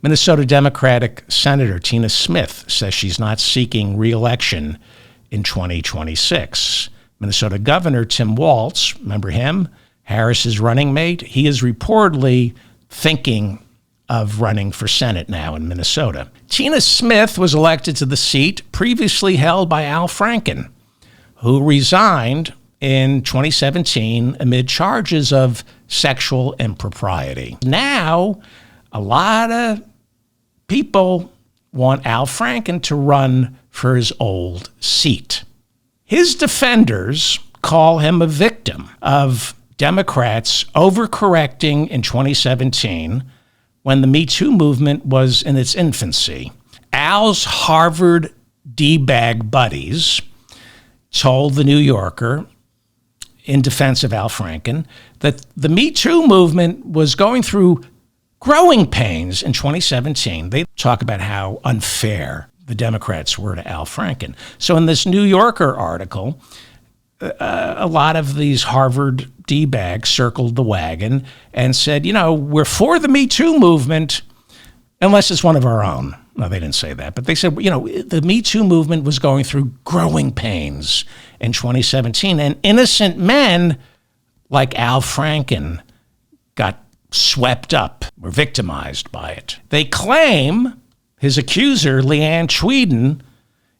Minnesota Democratic Senator Tina Smith says she's not seeking re-election in 2026. Minnesota Governor Tim Walz, remember him? Harris's running mate. He is reportedly thinking of running for Senate now in Minnesota. Tina Smith was elected to the seat previously held by Al Franken, who resigned in 2017 amid charges of sexual impropriety. Now, a lot of people want Al Franken to run for his old seat. His defenders call him a victim of Democrats overcorrecting in 2017 when the Me Too movement was in its infancy. Al's Harvard D-bag buddies told The New Yorker, in defense of Al Franken, that the Me Too movement was going through growing pains in 2017. They talk about how unfair the Democrats were to Al Franken. So in this New Yorker article, a lot of these Harvard D-bags circled the wagon and said, we're for the Me Too movement unless it's one of our own. No, they didn't say that, but they said, the Me Too movement was going through growing pains in 2017, and innocent men like Al Franken got swept up, were victimized by it. They claim his accuser, Leanne Tweeden,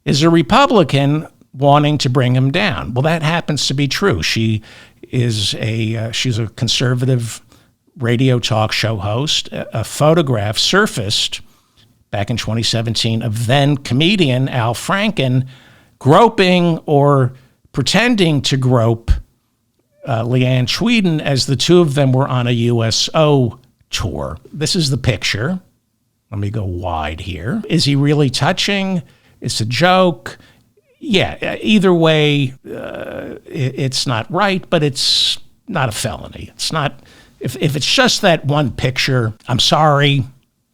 is a Republican wanting to bring him down. Well, that happens to be true. She's a conservative radio talk show host. A photograph surfaced back in 2017 of then comedian Al Franken groping or pretending to grope Leanne Tweeden as the two of them were on a USO tour. This is the picture. Let me go wide here. Is he really touching? It's a joke. Yeah, either way, it's not right, but it's not a felony. It's not, if it's just that one picture, I'm sorry,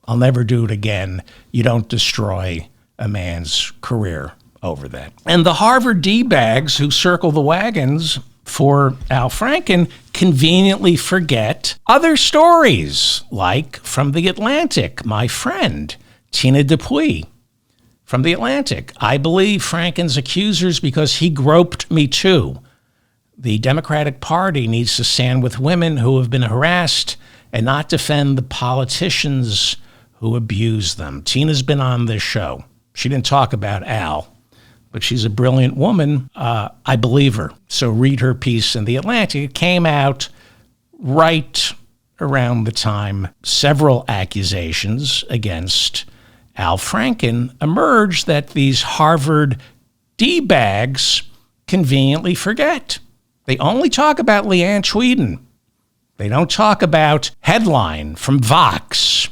I'll never do it again. You don't destroy a man's career over that. And the Harvard D-bags who circle the wagons for Al Franken conveniently forget other stories, like from The Atlantic, my friend, Tina Dupuis. From The Atlantic, I believe Franken's accusers because he groped me too. The Democratic Party needs to stand with women who have been harassed and not defend the politicians who abuse them. Tina's been on this show. She didn't talk about Al, but she's a brilliant woman. I believe her. So read her piece in The Atlantic. It came out right around the time several accusations against Al Franken emerged that these Harvard D-bags conveniently forget. They only talk about Leanne Tweeden. They don't talk about headline from Vox.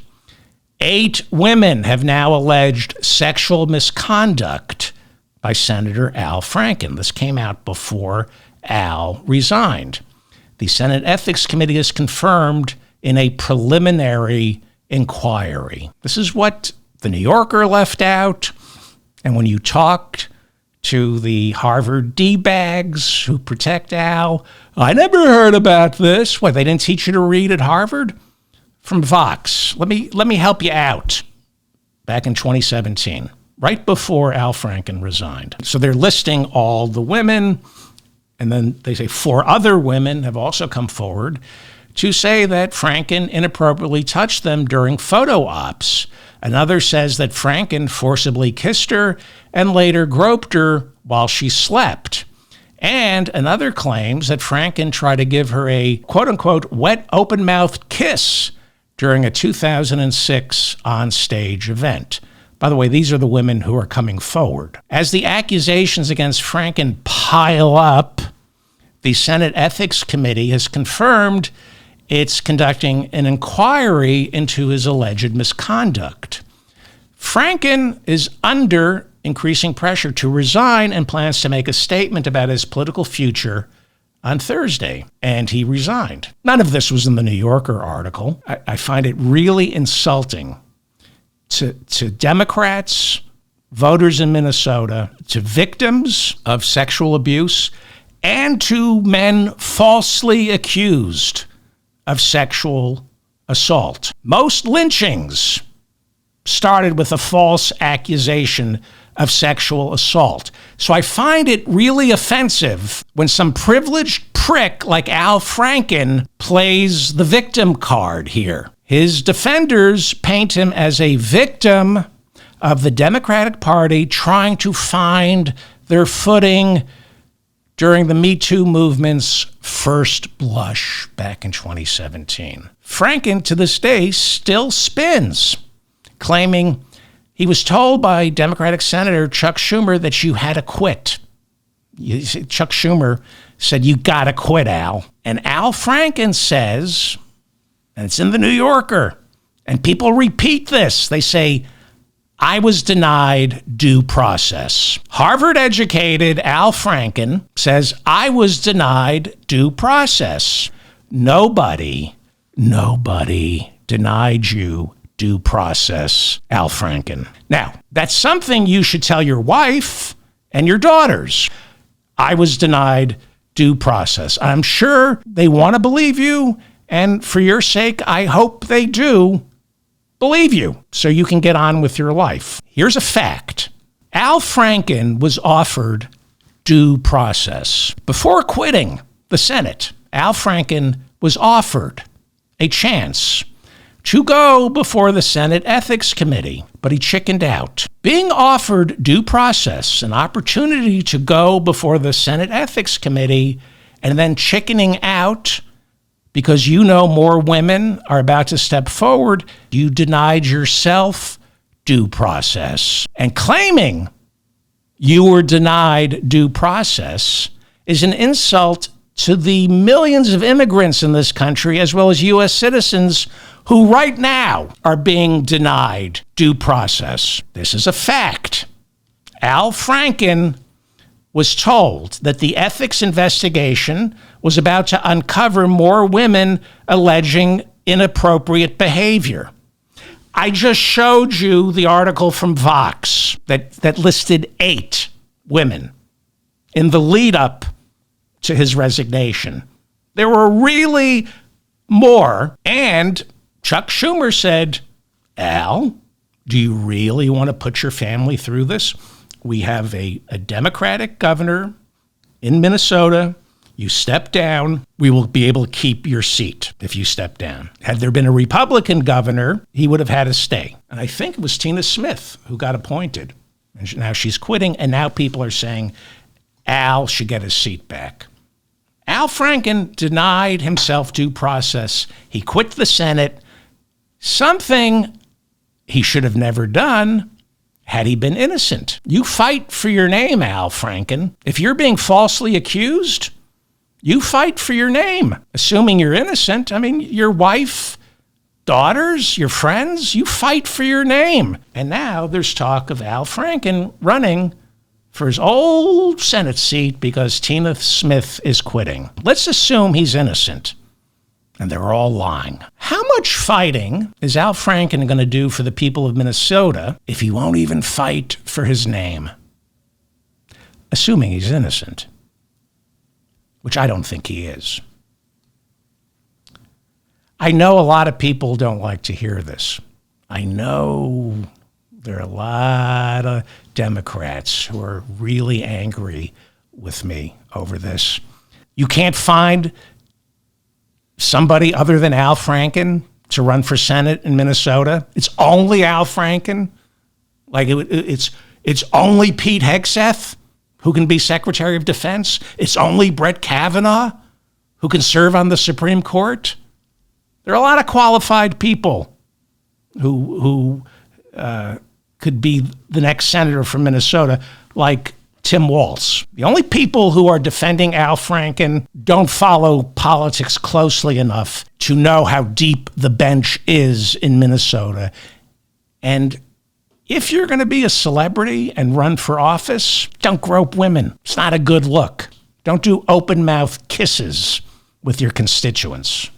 8 women have now alleged sexual misconduct by Senator Al Franken. This came out before Al resigned. The Senate Ethics Committee has confirmed in a preliminary inquiry. This is what The New Yorker left out. And when you talked to the Harvard D-bags who protect Al, I never heard about this. What, they didn't teach you to read at Harvard? From Vox. Let me help you out. Back in 2017, right before Al Franken resigned. So they're listing all the women, and then they say 4 other women have also come forward to say that Franken inappropriately touched them during photo ops. Another says that Franken forcibly kissed her and later groped her while she slept. And another claims that Franken tried to give her a quote-unquote wet open-mouthed kiss during a 2006 on-stage event. By the way, these are the women who are coming forward. As the accusations against Franken pile up, the Senate Ethics Committee has confirmed it's conducting an inquiry into his alleged misconduct. Franken is under increasing pressure to resign and plans to make a statement about his political future on Thursday, and he resigned. None of this was in the New Yorker article. I find it really insulting to Democrats, voters in Minnesota, to victims of sexual abuse, and to men falsely accused of sexual assault. Most lynchings started with a false accusation of sexual assault. So I find it really offensive when some privileged prick like Al Franken plays the victim card here. His defenders paint him as a victim of the Democratic Party trying to find their footing during the Me Too movement's first blush back in 2017. Franken, to this day, still spins, claiming he was told by Democratic Senator Chuck Schumer that you had to quit. Chuck Schumer said, you got to quit, Al. And Al Franken says, and it's in the New Yorker, and people repeat this, they say, I was denied due process. Harvard-educated Al Franken says, I was denied due process. Nobody denied you due process, Al Franken. Now, that's something you should tell your wife and your daughters. I was denied due process. I'm sure they want to believe you, and for your sake, I hope they do believe you so you can get on with your life. Here's a fact. Al Franken was offered due process. Before quitting the Senate, Al Franken was offered a chance to go before the Senate Ethics Committee, but he chickened out. Being offered due process, an opportunity to go before the Senate Ethics Committee, and then chickening out because you know more women are about to step forward, you denied yourself due process. And claiming you were denied due process is an insult to the millions of immigrants in this country, as well as U.S. citizens who right now are being denied due process. This is a fact. Al Franken was told that the ethics investigation was about to uncover more women alleging inappropriate behavior. I just showed you the article from Vox that listed 8 women in the lead up to his resignation. There were really more, and Chuck Schumer said, Al, do you really want to put your family through this? We have a Democratic governor in Minnesota. You step down, we will be able to keep your seat if you step down. Had there been a Republican governor, he would have had to stay. And I think it was Tina Smith who got appointed. And now she's quitting, and now people are saying Al should get his seat back. Al Franken denied himself due process. He quit the Senate, something he should have never done had he been innocent. You fight for your name, Al Franken. If you're being falsely accused, you fight for your name, assuming you're innocent. I mean, your wife, daughters, your friends, you fight for your name. And now there's talk of Al Franken running for his old Senate seat because Tina Smith is quitting. Let's assume he's innocent, and they're all lying. How much fighting is Al Franken going to do for the people of Minnesota if he won't even fight for his name? Assuming he's innocent, which I don't think he is. I know a lot of people don't like to hear this. I know there are a lot of Democrats who are really angry with me over this. You can't find somebody other than Al Franken to run for Senate in Minnesota. It's only Al Franken. Like it's only Pete Hegseth who can be Secretary of Defense. It's only Brett Kavanaugh who can serve on the Supreme Court. There are a lot of qualified people who could be the next senator from Minnesota, like Tim Walz. The only people who are defending Al Franken don't follow politics closely enough to know how deep the bench is in Minnesota. And if you're going to be a celebrity and run for office, don't grope women. It's not a good look. Don't do open mouth kisses with your constituents.